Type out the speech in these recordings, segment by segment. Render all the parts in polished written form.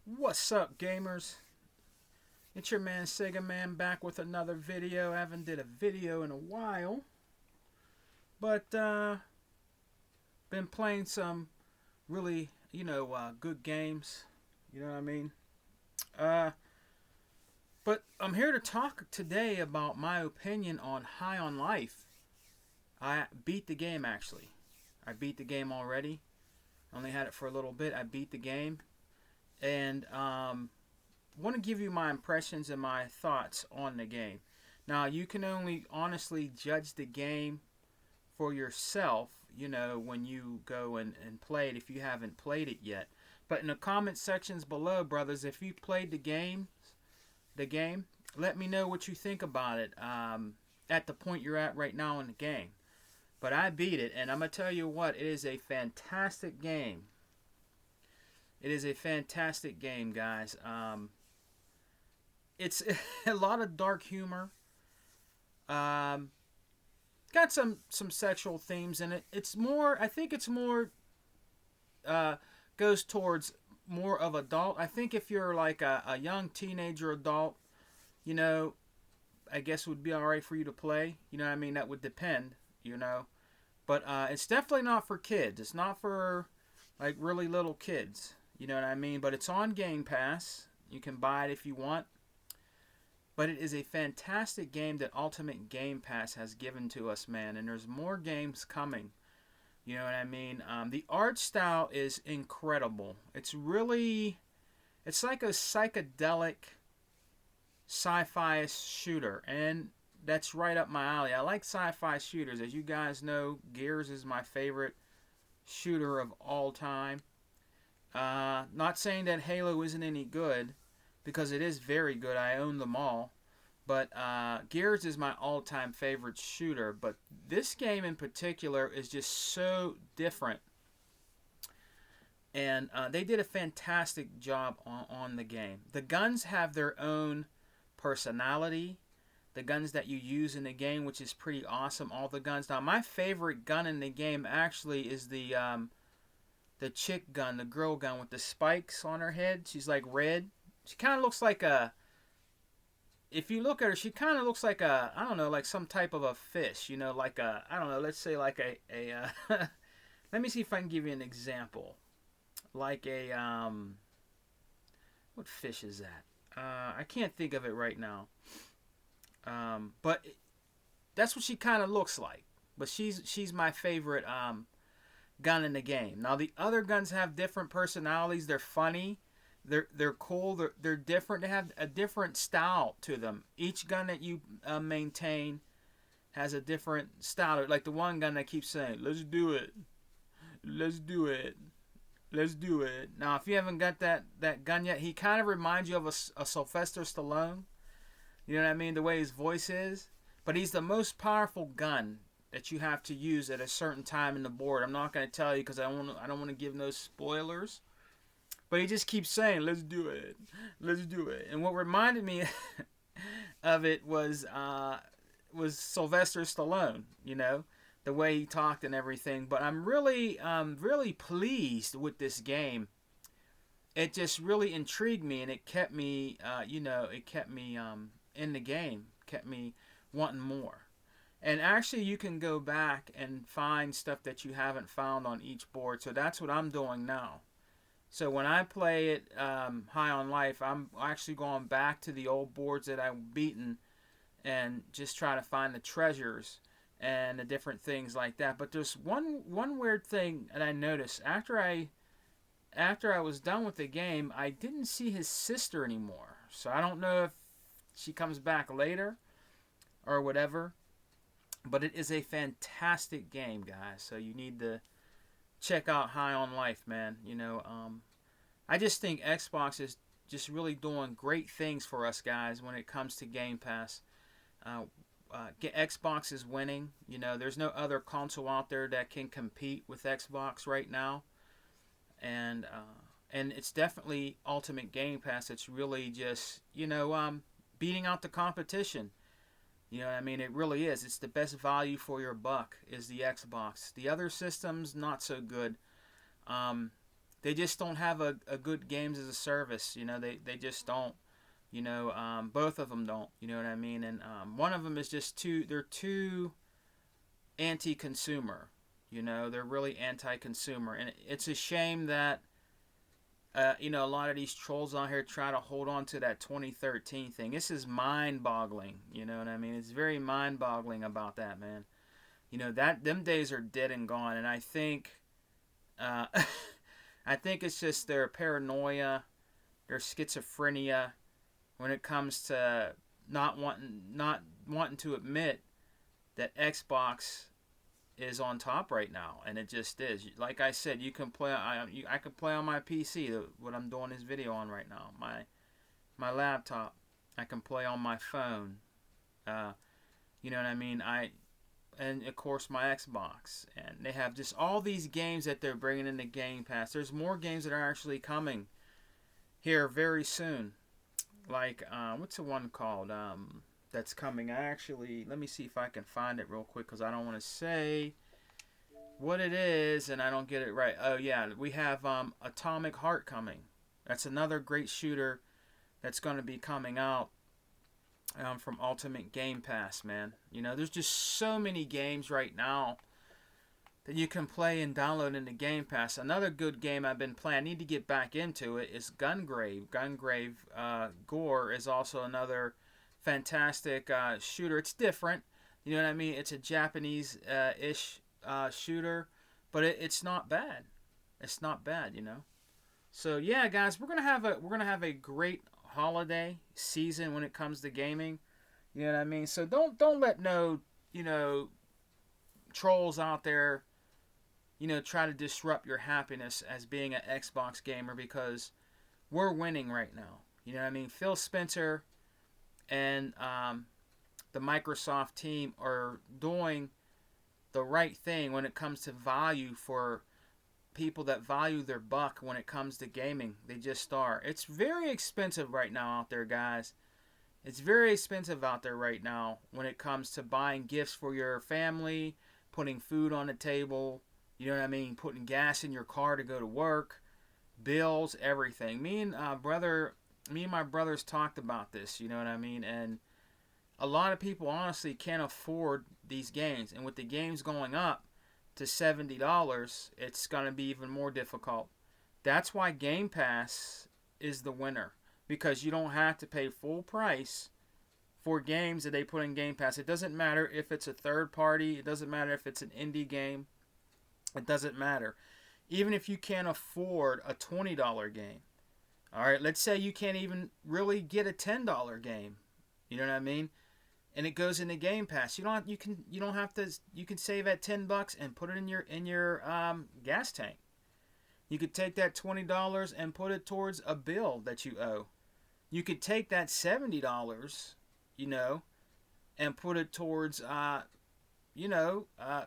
What's up, gamers? It's your man Sega Man back with another video. I haven't did a video in a while, but been playing some really good games. You know what I mean? Uh, but I'm here to talk today about my opinion on High on Life. I beat the game actually. I beat the game already. Only had it for a little bit. I beat the game, and want to give you my impressions and my thoughts on the game. Now, you can only honestly judge the game for yourself, when you go and play it if you haven't played it yet. But in the comment sections below, brothers, if you played the game, let me know what you think about it at the point you're at right now in the game. But I beat it, and I'm going to tell you what, it is a fantastic game. It is a fantastic game, guys. It's a lot of dark humor. Um, got some sexual themes in it. It's more. I think it's more. Uh, Goes towards more of adult. I think if you're like a young teenager adult, you know, I guess it would be all right for you to play. You know what I mean? That would depend. You know, but it's definitely not for kids. It's not for like really little kids. You know what I mean? But it's on Game Pass. You can buy it if you want. But it is a fantastic game that Ultimate Game Pass has given to us, man. And there's more games coming. You know what I mean? The art style is incredible. It's like a psychedelic sci-fi shooter. And that's right up my alley. I like sci-fi shooters. As you guys know, Gears is my favorite shooter of all time. Not saying that Halo isn't any good, because it is very good. I own them all. But Gears is my all-time favorite shooter. But this game in particular is just so different. And they did a fantastic job on the game. The guns have their own personality. The guns that you use in the game, which is pretty awesome. All the guns. Now, my favorite gun in the game actually is the chick gun, the girl gun with the spikes on her head. She's like red. She kind of looks like a. If you look at her, she kind of looks like a. I don't know, like some type of a fish. You know, like a. I don't know. Let's say like a. Let me see if I can give you an example. Like a. What fish is that? I can't think of it right now. But that's what she kind of looks like. But she's my favorite gun in the game. Now the other guns have different personalities. They're funny. They're cool. They're different. They have a different style to them. Each gun that you maintain has a different style. Like the one gun that keeps saying, "Let's do it, let's do it, let's do it." Now, if you haven't got that gun yet, he kind of reminds you of a Sylvester Stallone. You know what I mean? The way his voice is. But he's the most powerful gun that you have to use at a certain time in the board. I'm not going to tell you because I don't want to give no spoilers. But he just keeps saying, "Let's do it, let's do it." And what reminded me of it was Sylvester Stallone. You know, the way he talked and everything. But I'm really pleased with this game. It just really intrigued me, and it kept me, it kept me in the game, kept me wanting more. And actually, you can go back and find stuff that you haven't found on each board. So that's what I'm doing now. So when I play it High on Life, I'm actually going back to the old boards that I've beaten and just try to find the treasures and the different things like that. But there's one weird thing that I noticed after I was done with the game. I didn't see his sister anymore. So I don't know if she comes back later or whatever. But it is a fantastic game, guys. So you need to check out High on Life, man. I just think Xbox is just really doing great things for us guys when it comes to Game Pass. Xbox is winning. There's no other console out there that can compete with Xbox right now, and it's definitely Ultimate Game Pass. It's really just beating out the competition. You know what I mean? It really is. It's the best value for your buck is the Xbox. The other systems, not so good. Um, they just don't have a good games as a service. You know, they just don't. You know, both of them don't. You know what I mean? And one of them is just they're too anti-consumer. You know, they're really anti-consumer, and it's a shame that you know, a lot of these trolls on here try to hold on to that 2013 thing. This is mind-boggling. You know what I mean? It's very mind-boggling about that, man. You know, that them days are dead and gone, and I think, uh, I think it's just their paranoia, their schizophrenia, when it comes to not wanting to admit that Xbox is on top right now, and it just is. Like I said, you can play. I can play on my PC. What I'm doing this video on right now, my laptop. I can play on my phone. You know what I mean? And of course my Xbox, and they have just all these games that they're bringing in the Game Pass. There's more games that are actually coming here very soon. Like what's the one called? That's coming. Let me see if I can find it real quick because I don't want to say what it is and I don't get it right. Oh yeah, we have Atomic Heart coming. That's another great shooter that's going to be coming out from Ultimate Game Pass, man. You know, there's just so many games right now that you can play and download in the Game Pass. Another good game I've been playing, I need to get back into it, is Gungrave. Gungrave Gore is also another fantastic shooter. It's different, you know what I mean? It's a Japanese-ish shooter, but it's not bad. It's not bad, you know. So yeah, guys, we're gonna have a great holiday season when it comes to gaming. You know what I mean? So don't let no, you know, trolls out there, you know, try to disrupt your happiness as being an Xbox gamer, because we're winning right now. You know what I mean? Phil Spencer and the Microsoft team are doing the right thing when it comes to value for people that value their buck when it comes to gaming. They just are. It's very expensive right now out there, guys. It's very expensive out there right now when it comes to buying gifts for your family, putting food on the table, you know what I mean, putting gas in your car to go to work, bills, everything. Me and my brothers talked about this, you know what I mean? And a lot of people honestly can't afford these games. And with the games going up to $70, it's going to be even more difficult. That's why Game Pass is the winner, because you don't have to pay full price for games that they put in Game Pass. It doesn't matter if it's a third party. It doesn't matter if it's an indie game. It doesn't matter. Even if you can't afford a $20 game. All right, let's say you can't even really get a $10 game. You know what I mean? And it goes into Game Pass. You can save that $10 and put it in your gas tank. You could take that $20 and put it towards a bill that you owe. You could take that $70, you know, and put it towards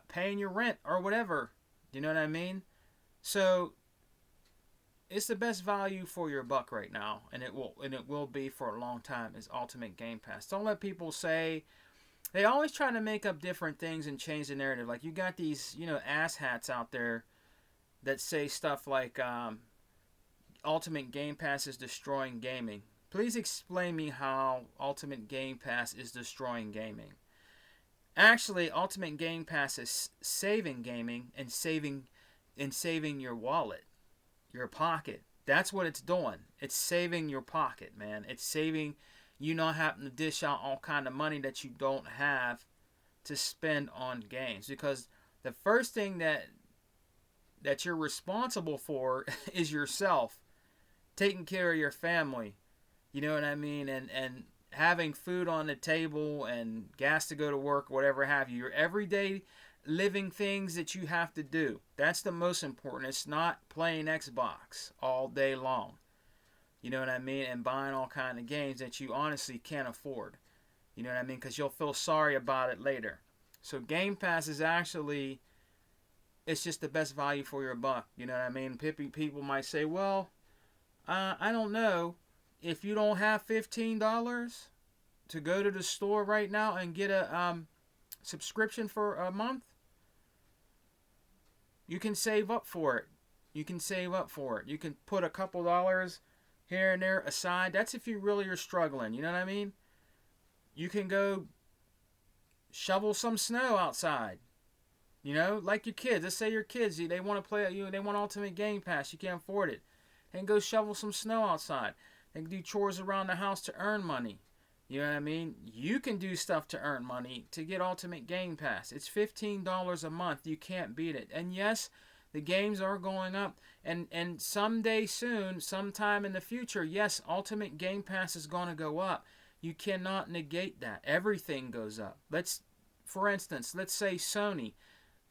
paying your rent or whatever. You know what I mean? So it's the best value for your buck right now, and it will be for a long time, is Ultimate Game Pass. Don't let people say, they always try to make up different things and change the narrative. Like, you got these, you know, asshats out there that say stuff like Ultimate Game Pass is destroying gaming. Please explain me how Ultimate Game Pass is destroying gaming. Actually, Ultimate Game Pass is saving gaming and saving your wallet, your pocket. That's what it's doing. It's saving your pocket, man. It's saving you not having to dish out all kind of money that you don't have to spend on games. Because the first thing that you're responsible for is yourself, taking care of your family. You know what I mean? And having food on the table and gas to go to work, whatever have you. Your everyday living things that you have to do. That's the most important. It's not playing Xbox all day long. You know what I mean? And buying all kind of games that you honestly can't afford. You know what I mean? Because you'll feel sorry about it later. So Game Pass is actually, it's just the best value for your buck. You know what I mean? People might say, well, I don't know. If you don't have $15 to go to the store right now and get a subscription for a month, you can save up for it. You can save up for it. You can put a couple dollars here and there aside. That's if you really are struggling. You know what I mean? You can go shovel some snow outside. You know, like your kids. Let's say your kids, they want to play, they want Ultimate Game Pass. You can't afford it. They can go shovel some snow outside. They can do chores around the house to earn money. You know what I mean? You can do stuff to earn money to get Ultimate Game Pass. It's $15 a month. You can't beat it. And yes, the games are going up. And someday soon, sometime in the future, yes, Ultimate Game Pass is going to go up. You cannot negate that. Everything goes up. For instance, let's say Sony.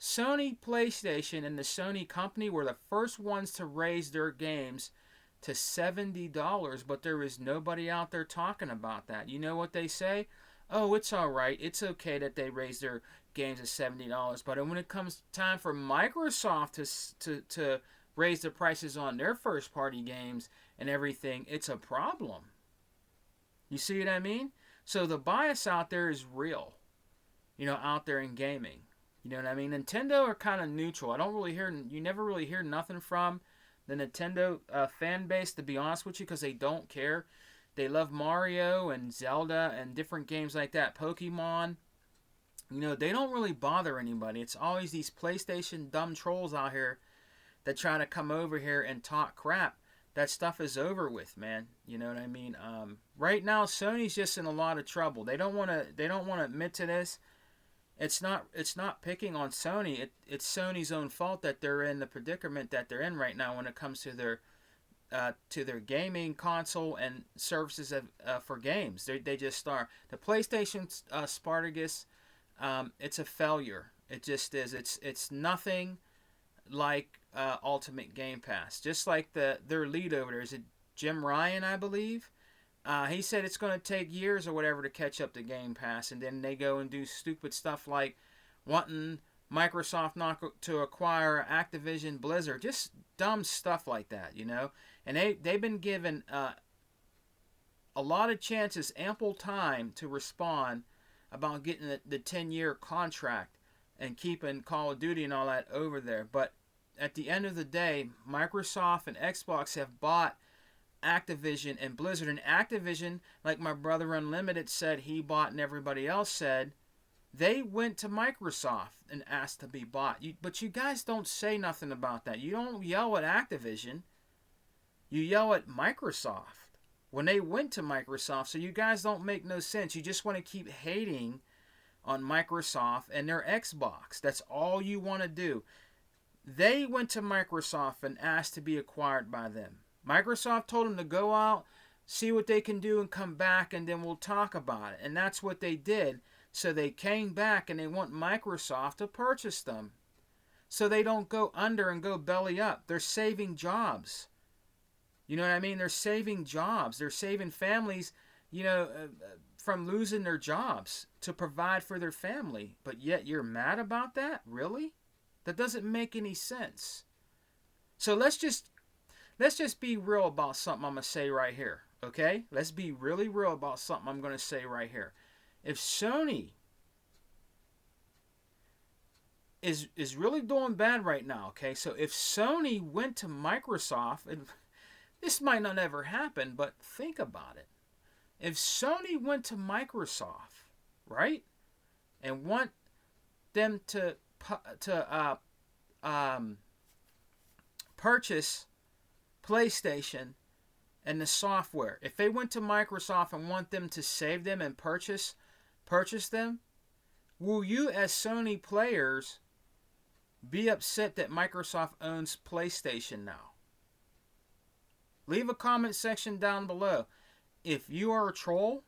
Sony PlayStation and the Sony company were the first ones to raise their games to $70, but there is nobody out there talking about that. You know what they say? Oh, it's all right. It's okay that they raise their games to $70, but when it comes time for Microsoft to raise the prices on their first-party games and everything, it's a problem. You see what I mean? So the bias out there is real, out there in gaming. You know what I mean? Nintendo are kind of neutral. You never really hear nothing from the Nintendo fan base, to be honest with you, because they don't care. They love Mario and Zelda and different games like that. Pokemon. They don't really bother anybody. It's always these PlayStation dumb trolls out here that try to come over here and talk crap. That stuff is over with, man. You know what I mean? Right now, Sony's just in a lot of trouble. They don't want to admit to this. It's not picking on Sony. It's Sony's own fault that they're in the predicament that they're in right now when it comes to their gaming console and services for games. They just are. The PlayStation Spartacus, it's a failure. It just is. It's nothing like Ultimate Game Pass. Just like their lead over there, is it Jim Ryan, I believe? He said it's going to take years or whatever to catch up to Game Pass, and then they go and do stupid stuff like wanting Microsoft not to acquire Activision Blizzard, just dumb stuff like that, And they've been given a lot of chances, ample time to respond about getting the 10-year contract and keeping Call of Duty and all that over there. But at the end of the day, Microsoft and Xbox have bought Activision and Blizzard. And Activision, like my brother Unlimited said he bought and everybody else said, they went to Microsoft and asked to be bought. But you guys don't say nothing about that. You don't yell at Activision. You yell at Microsoft when they went to Microsoft. So you guys don't make no sense. You just want to keep hating on Microsoft and their Xbox. That's all you want to do. They went to Microsoft and asked to be acquired by them. Microsoft told them to go out, see what they can do, and come back, and then we'll talk about it. And that's what they did. So they came back, and they want Microsoft to purchase them. So they don't go under and go belly up. They're saving jobs. You know what I mean? They're saving jobs. They're saving families, from losing their jobs to provide for their family. But yet you're mad about that? Really? That doesn't make any sense. So let's just be real about something I'm going to say right here, okay? Let's be really real about something I'm going to say right here. If Sony is really doing bad right now, okay? So if Sony went to Microsoft, and this might not ever happen, but think about it. If Sony went to Microsoft, right, and want them to purchase PlayStation and the software. If they went to Microsoft and want them to save them and purchase them, will you as Sony players be upset that Microsoft owns PlayStation now? Leave a comment section down below. If you are a troll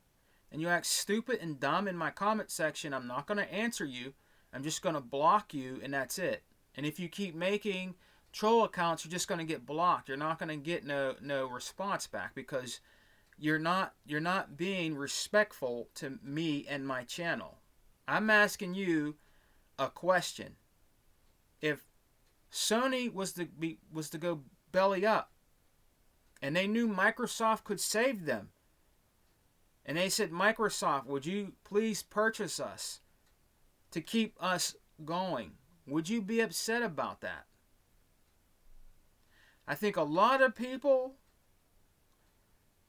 and you act stupid and dumb in my comment section, I'm not going to answer you. I'm just going to block you, and that's it. And if you keep making troll accounts, you're just going to get blocked. You're not going to get no response back because you're not being respectful to me and my channel. I'm asking you a question. If Sony was to go belly up and they knew Microsoft could save them, and they said, Microsoft, would you please purchase us to keep us going? Would you be upset about that? I think a lot of people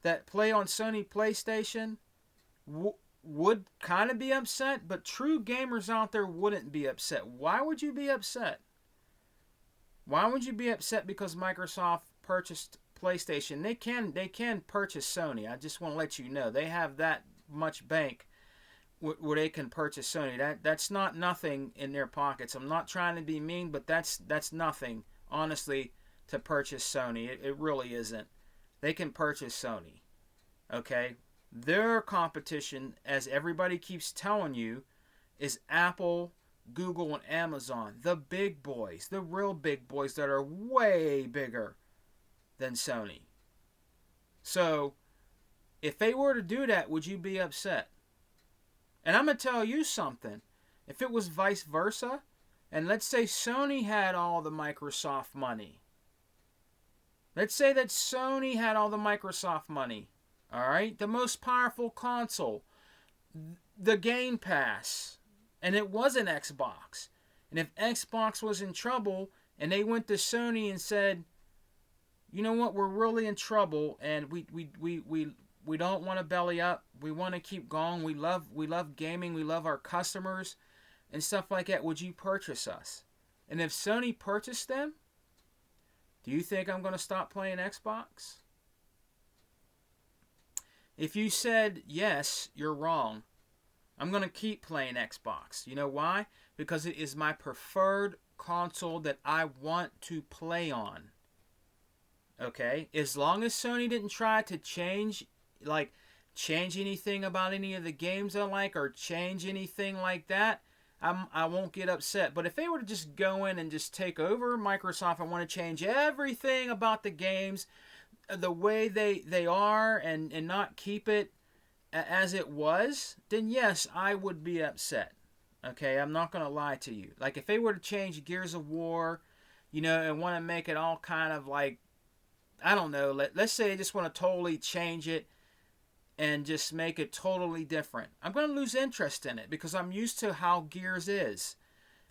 that play on Sony PlayStation would kind of be upset, but true gamers out there wouldn't be upset. Why would you be upset? Why would you be upset because Microsoft purchased PlayStation? They can purchase Sony. I just want to let you know they have that much bank where they can purchase Sony. That's not nothing in their pockets. I'm not trying to be mean, but that's nothing, honestly, to purchase Sony. It really isn't. They can purchase Sony. Okay? Their competition, as everybody keeps telling you, is Apple, Google, and Amazon. The big boys. The real big boys that are way bigger than Sony. So, if they were to do that, would you be upset? And I'm going to tell you something. If it was vice versa, and let's say Sony had all the Microsoft money. Let's say that Sony had all the Microsoft money. Alright? The most powerful console. The Game Pass. And it was an Xbox. And if Xbox was in trouble, and they went to Sony and said, you know what, we're really in trouble, and we don't want to belly up. We want to keep going. We love gaming. We love our customers and stuff like that. Would you purchase us? And if Sony purchased them, do you think I'm going to stop playing Xbox? If you said yes, you're wrong. I'm going to keep playing Xbox. You know why? Because it is my preferred console that I want to play on. Okay? As long as Sony didn't try to change anything about any of the games I like or change anything like that, I won't get upset. But if they were to just go in and just take over Microsoft and want to change everything about the games the way they are and not keep it as it was, then yes, I would be upset. Okay, I'm not going to lie to you. Like if they were to change Gears of War, and want to make it all kind of like, I don't know, let's say they just want to totally change it and just make it totally different. I'm going to lose interest in it because I'm used to how Gears is.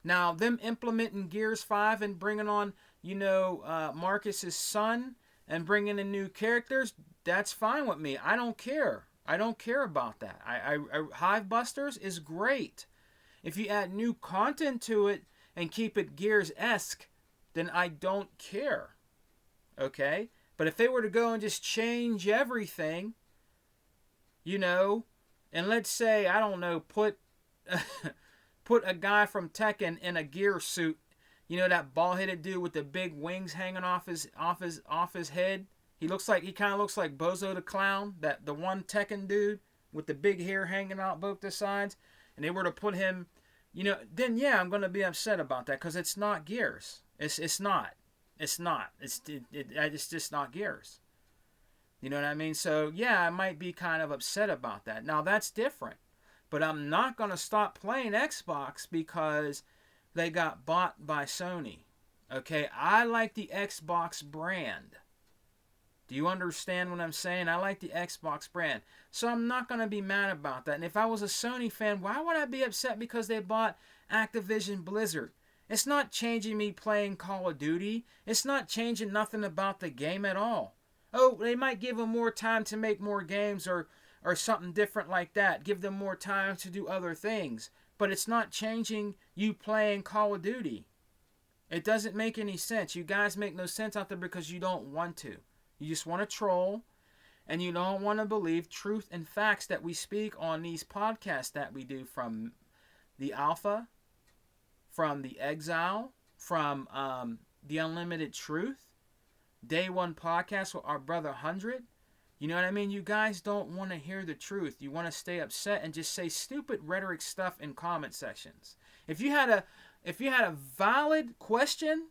Now, them implementing Gears 5 and bringing on, Marcus's son and bringing in new characters, that's fine with me. I don't care. I don't care about that. Hivebusters is great. If you add new content to it and keep it Gears-esque, then I don't care. Okay? But if they were to go and just change everything, and let's say, I don't know, put a guy from Tekken in a gear suit, that bald-headed dude with the big wings hanging off his head. He kind of looks like Bozo the Clown, the one Tekken dude with the big hair hanging out both the sides. And they were to put him, then yeah, I'm going to be upset about that because it's not Gears. It's not. It's not. It's just not Gears. You know what I mean? So yeah, I might be kind of upset about that. Now that's different. But I'm not going to stop playing Xbox because they got bought by Sony. Okay? I like the Xbox brand. Do you understand what I'm saying? I like the Xbox brand. So I'm not going to be mad about that. And if I was a Sony fan, why would I be upset because they bought Activision Blizzard? It's not changing me playing Call of Duty. It's not changing nothing about the game at all. Oh, they might give them more time to make more games or something different like that. Give them more time to do other things. But it's not changing you playing Call of Duty. It doesn't make any sense. You guys make no sense out there because you don't want to. You just want to troll. And you don't want to believe truth and facts that we speak on these podcasts that we do from the Alpha, from the Exile, from the Unlimited Truth, Day One Podcast with our brother 100. You know what I mean? You guys don't want to hear the truth. You want to stay upset and just say stupid rhetoric stuff in comment sections. If you had a valid question,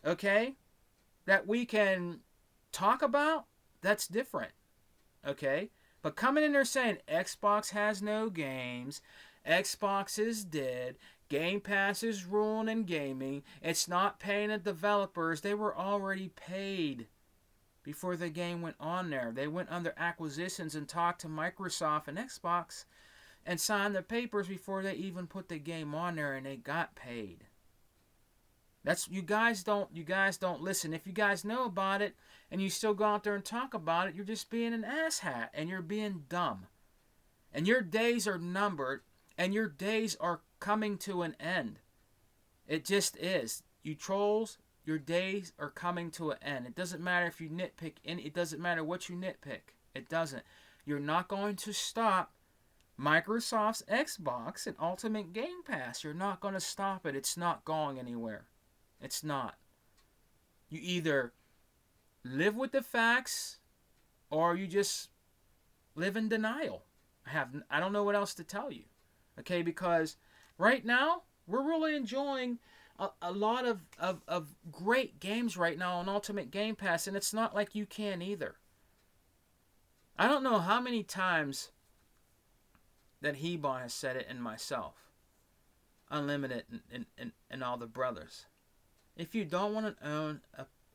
okay, that we can talk about, that's different. Okay? But coming in there saying Xbox has no games, Xbox is dead, Game Pass is ruining gaming, it's not paying the developers. They were already paid before the game went on there. They went under acquisitions and talked to Microsoft and Xbox and signed the papers before they even put the game on there, and they got paid. That's you guys don't listen. If you guys know about it and you still go out there and talk about it, you're just being an asshat and you're being dumb. And your days are numbered and your days are coming to an end. It just is. You trolls, your days are coming to an end. It doesn't matter if you nitpick any, it doesn't matter what you nitpick. It doesn't. You're not going to stop Microsoft's Xbox and Ultimate Game Pass. You're not going to stop it. It's not going anywhere. It's not. You either live with the facts or you just live in denial. I don't know what else to tell you. Okay, because right now we're really enjoying a lot of great games right now on Ultimate Game Pass, and it's not like you can either. I don't know how many times that Hebon has said it and myself. Unlimited and all the brothers. If you don't want to own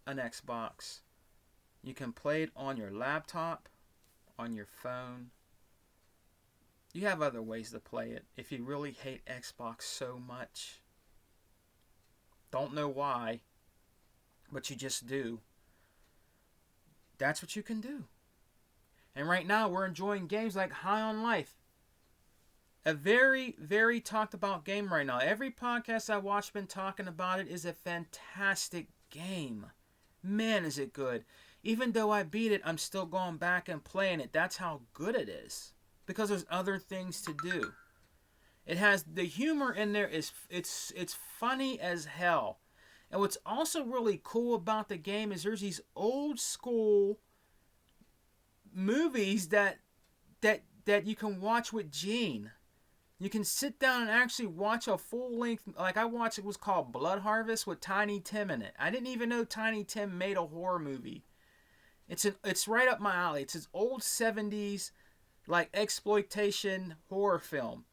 an Xbox, you can play it on your laptop, on your phone. You have other ways to play it if you really hate Xbox so much. Don't know why, but you just do. That's what you can do. And right now we're enjoying games like High on Life. A very, very talked about game right now. Every podcast I watch been talking about it. Is a fantastic game. Man, is it good. Even though I beat it, I'm still going back and playing it. That's how good it is. Because there's other things to do. It has the humor in there. It's funny as hell. And what's also really cool about the game is there's these old school movies that you can watch with Gene. You can sit down and actually watch a full length, like I watched, it was called Blood Harvest with Tiny Tim in it. I didn't even know Tiny Tim made a horror movie. It's right up my alley. It's an old 70s like exploitation horror film,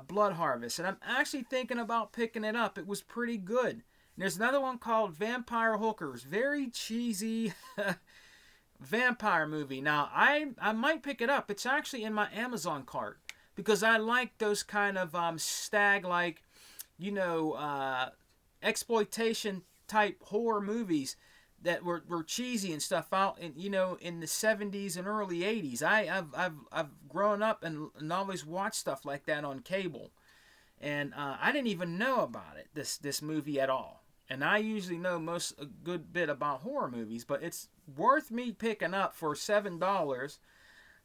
Blood Harvest. And I'm actually thinking about picking it up. It was pretty good. And there's another one called Vampire Hookers. Very cheesy vampire movie. Now, I might pick it up. It's actually in my Amazon cart. Because I like those kind of stag, like, exploitation type horror movies that were cheesy and stuff out in the 70s and early 80s. I've grown up and always watched stuff like that on cable, and I didn't even know about it, this movie at all. And I usually know a good bit about horror movies, but it's worth me picking up for $7.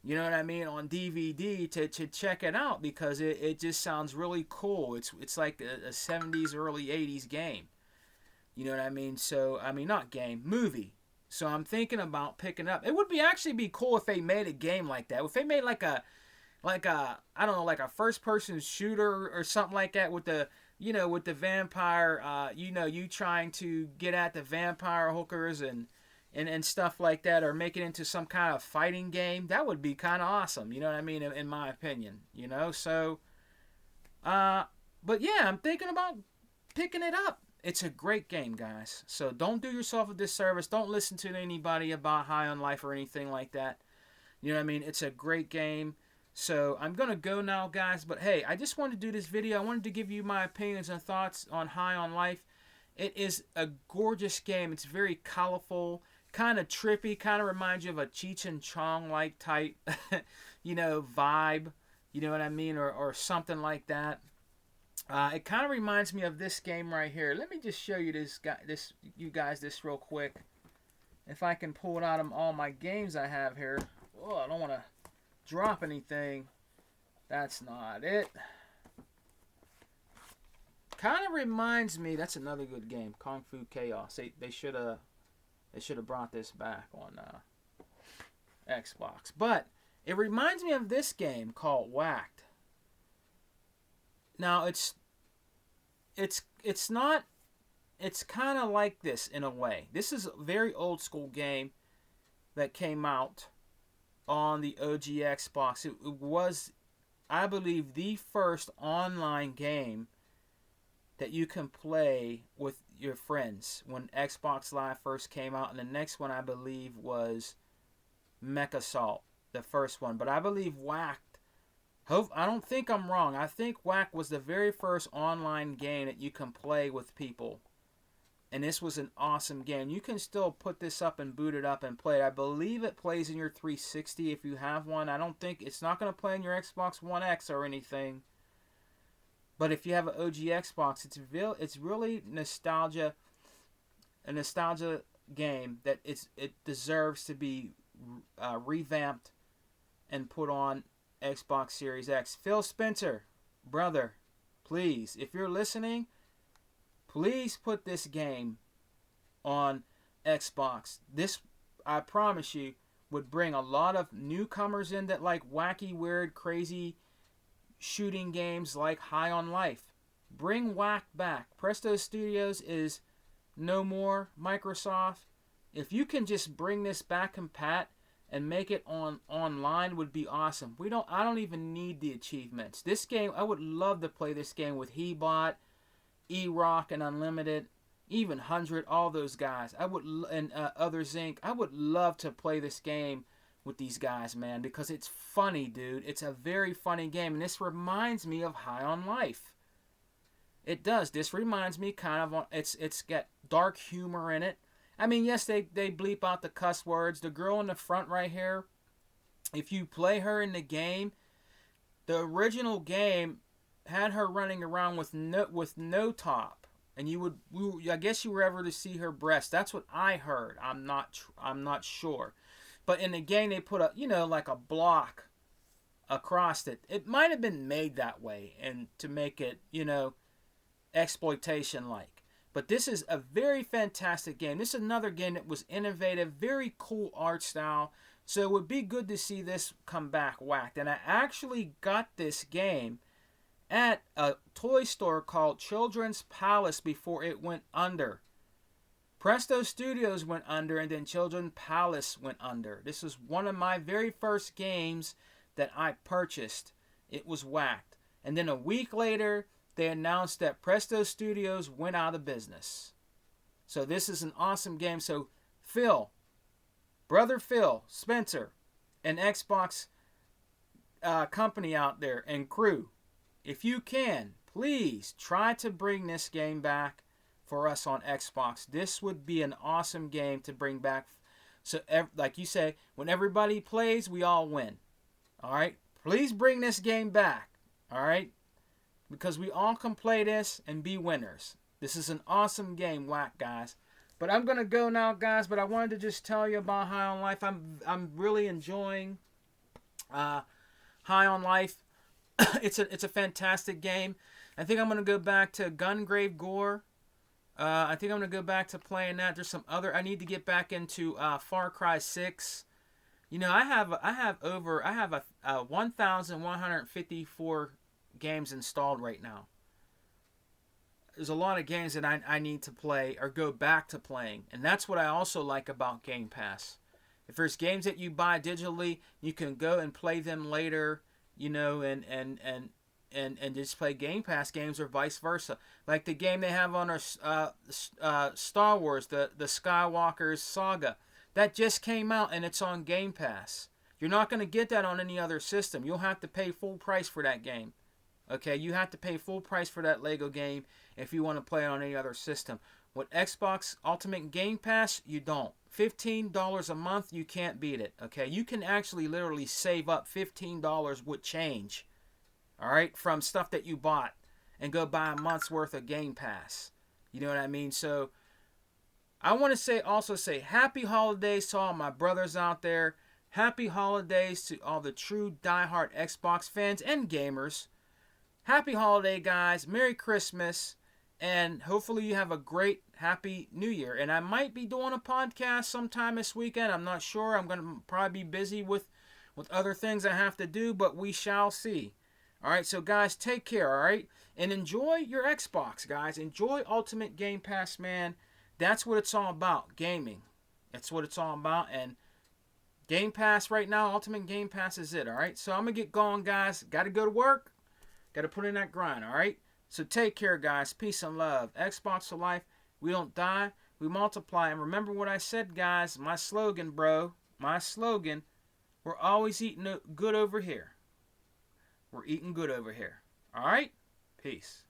You know what I mean, on DVD to check it out, because it just sounds really cool. It's like a 70s, early 80s game. You know what I mean? So, I mean, not game, movie. So I'm thinking about picking it up. It would actually be cool if they made a game like that. If they made like a I don't know, like a first person shooter or something like that with the vampire, you trying to get at the vampire hookers and stuff like that, or make it into some kind of fighting game. That would be kind of awesome, you know what I mean, in my opinion, so but yeah, I'm thinking about picking it up. It's a great game, guys, so don't do yourself a disservice. Don't listen to anybody about High on Life or anything like that. You know what I mean? It's a great game. So I'm gonna go now, guys, but hey, I just wanted to do this video. I wanted to give you my opinions and thoughts on High on Life. It is a gorgeous game. It's very colorful, kind of trippy, kind of reminds you of a Cheech and Chong like type vibe, you know what I mean, or something like that. It kind of reminds me of this game right here. Let me just show you you guys this real quick, if I can pull it out of all my games I have here. Oh, I don't want to drop anything. That's not it. Kind of reminds me, that's another good game, Kung Fu Chaos. They should have brought this back on Xbox. But it reminds me of this game called Whacked. Now it's not, it's kind of like this in a way. This is a very old school game that came out on the OG Xbox. It was, I believe, the first online game that you can play with your friends when Xbox Live first came out. And the next one, I believe, was MechAssault, the first one. But I believe Whacked, I don't think I'm wrong. I think Whack was the very first online game that you can play with people And this was an awesome game. You can still put this up and boot it up and play it. I believe it plays in your 360 if you have one. I don't think it's not going to play in your Xbox One X or anything. But if you have an OG Xbox, it's really nostalgia, a nostalgia game that it deserves to be revamped and put on Xbox Series X. Phil Spencer, brother, please, if you're listening, please put this game on Xbox. This, I promise you, would bring a lot of newcomers in that like wacky, weird, crazy shooting games like High on Life. Bring Whack back. Presto Studios is no more. Microsoft, if you can just bring this back, compat, and make it online would be awesome. I don't even need the achievements. This game, I would love to play this game with Hebot, E-Rock, and Unlimited, even 100, all those guys. And Others Inc. I would love to play this game with these guys, man, because it's funny, dude. It's a very funny game, and this reminds me of High on Life. It does. This reminds me kind of, it's got dark humor in it. I mean, yes, they bleep out the cuss words. The girl in the front right here, if you play her in the game, the original game had her running around with no top, and I guess you were ever to see her breast. That's what I heard. I'm not sure, but in the game they put like a block across it. It might have been made that way and to make it exploitation like. But this is a very fantastic game. This is another game that was innovative, very cool art style. So it would be good to see this come back whacked. And I actually got this game at a toy store called Children's Palace before it went under. Presto Studios went under, and then Children's Palace went under. This was one of my very first games that I purchased. It was whacked. And then a week later, they announced that Presto Studios went out of business. So this is an awesome game. So Phil, brother Phil Spencer, an Xbox company out there and crew, if you can, please try to bring this game back for us on Xbox. This would be an awesome game to bring back. So like you say, when everybody plays, we all win. All right? Please bring this game back. All right? Because we all can play this and be winners. This is an awesome game, whack, guys. But I'm going to go now, guys. But I wanted to just tell you about High on Life. I'm really enjoying High on Life. It's a fantastic game. I think I'm going to go back to Gungrave Gore. I think I'm going to go back to playing that. There's some other. I need to get back into Far Cry 6. I have 1,154 games installed right now. There's a lot of games that I need to play or go back to playing, and that's what I also like about Game Pass. If there's games that you buy digitally, you can go and play them later, and just play Game Pass games or vice versa. Like the game they have on our Star Wars, the Skywalker's Saga, that just came out and it's on Game Pass. You're not going to get that on any other system. You'll have to pay full price for that game. Okay, you have to pay full price for that Lego game if you want to play it on any other system. With Xbox Ultimate Game Pass, you don't. $15 a month, you can't beat it. Okay, you can actually literally save up $15 with change. All right, from stuff that you bought and go buy a month's worth of Game Pass. You know what I mean? So I want to also say happy holidays to all my brothers out there. Happy holidays to all the true diehard Xbox fans and gamers. Happy holiday, guys. Merry Christmas. And hopefully you have a great, happy New Year. And I might be doing a podcast sometime this weekend. I'm not sure. I'm going to probably be busy with other things I have to do, but we shall see. All right, so guys, take care, all right? And enjoy your Xbox, guys. Enjoy Ultimate Game Pass, man. That's what it's all about, gaming. That's what it's all about. And Game Pass right now, Ultimate Game Pass is it, all right? So I'm going to get going, guys. Got to go to work. Got to put in that grind, all right? So take care, guys. Peace and love. Xbox for life. We don't die. We multiply. And remember what I said, guys. My slogan, bro. My slogan. We're always eating good over here. We're eating good over here. All right? Peace.